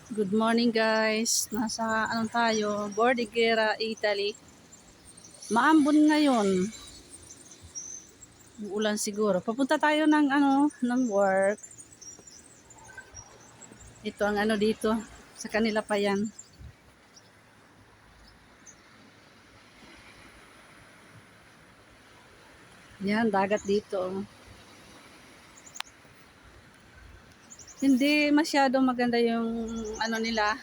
Good morning guys. Nasa ano tayo? Bordighera, Italy. Maambon ngayon. Uulan siguro. Papunta tayo ng work. Ito ang ano dito. Sa kanila pa yan. Yan, dagat dito. Hindi masyadong maganda yung ano nila.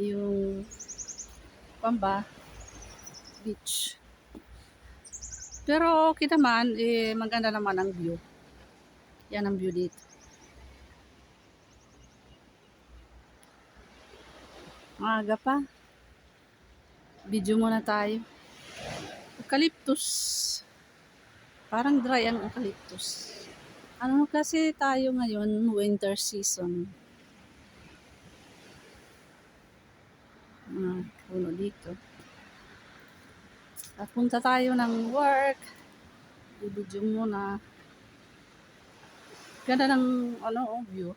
Yung pamba beach. Pero okay naman, maganda naman ang view. Yan ang view dito. Maaga pa. Video muna tayo. Eucalyptus. Parang dry ang eucalyptus. Ano kasi tayo ngayon, winter season. Puno dito. At punta tayo ng work. Ibidyo muna. Ganda ng view.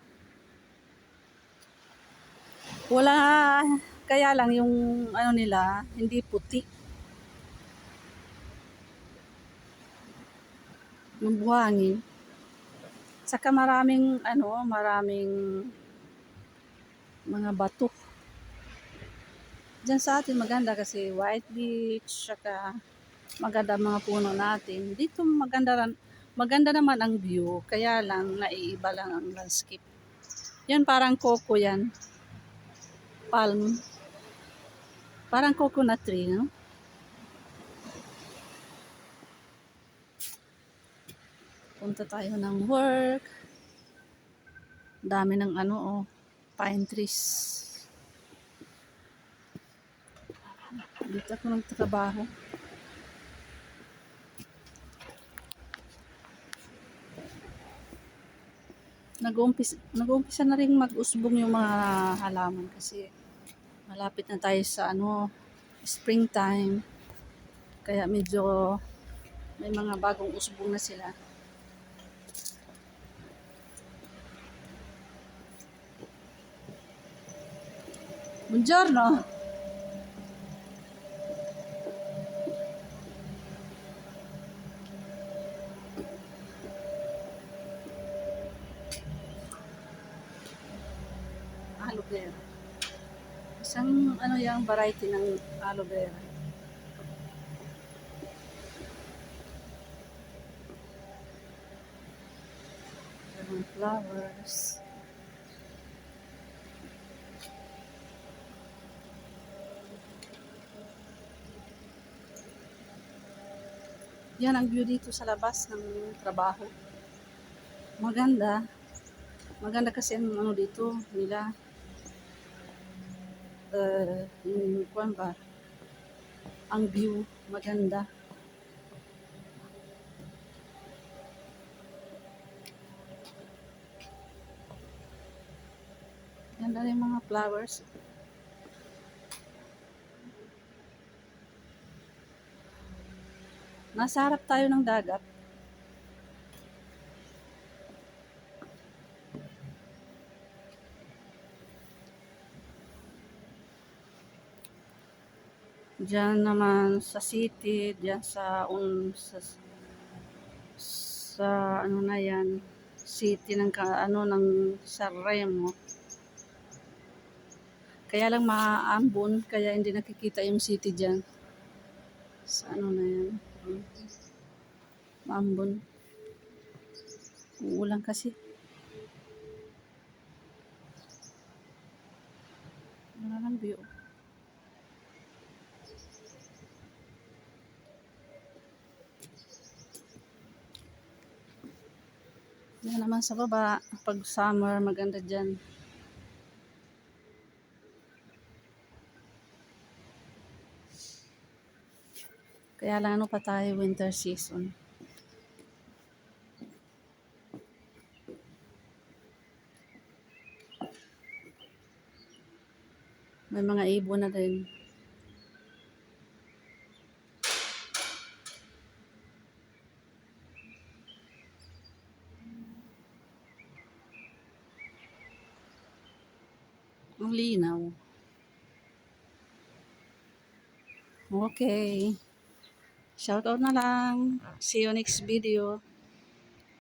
Wala, kaya lang yung nila, hindi puti. Yung buhangin. Saka maraming mga bato. Diyan sa atin maganda kasi white beach, saka maganda mga puno natin. Dito maganda naman ang view, kaya lang naiiba lang ang landscape. Yan parang coco yan. Palm. Parang coconut tree, no? Punta tayo ng work. Dami ng pine trees. Dito ako nagtatrabaho. Nag-uumpisa na rin mag-usbong yung mga halaman kasi malapit na tayo sa springtime. Kaya medyo may mga bagong usbong na sila. Buongiorno. Aloe vera. Isang yung variety ng aloe vera. Flowers. Yan ang view dito sa labas ng trabaho. Maganda. Maganda kasi ang dito nila. Yung ba? Ang view maganda. Ganda rin mga flowers. Nasa harap tayo ng dagat. Diyan naman sa city, diyan sa na yan, city ng Sanremo. Kaya lang maambon, kaya hindi nakikita yung city diyan. Sa na yan. Maambon. Uulan kasi. Wala lang view. Yan naman sa baba, pag summer maganda dyan. Kaya lang pa tayo winter season. May mga ibon na din. Ang linaw. Okay. Shoutout na lang. See you next video.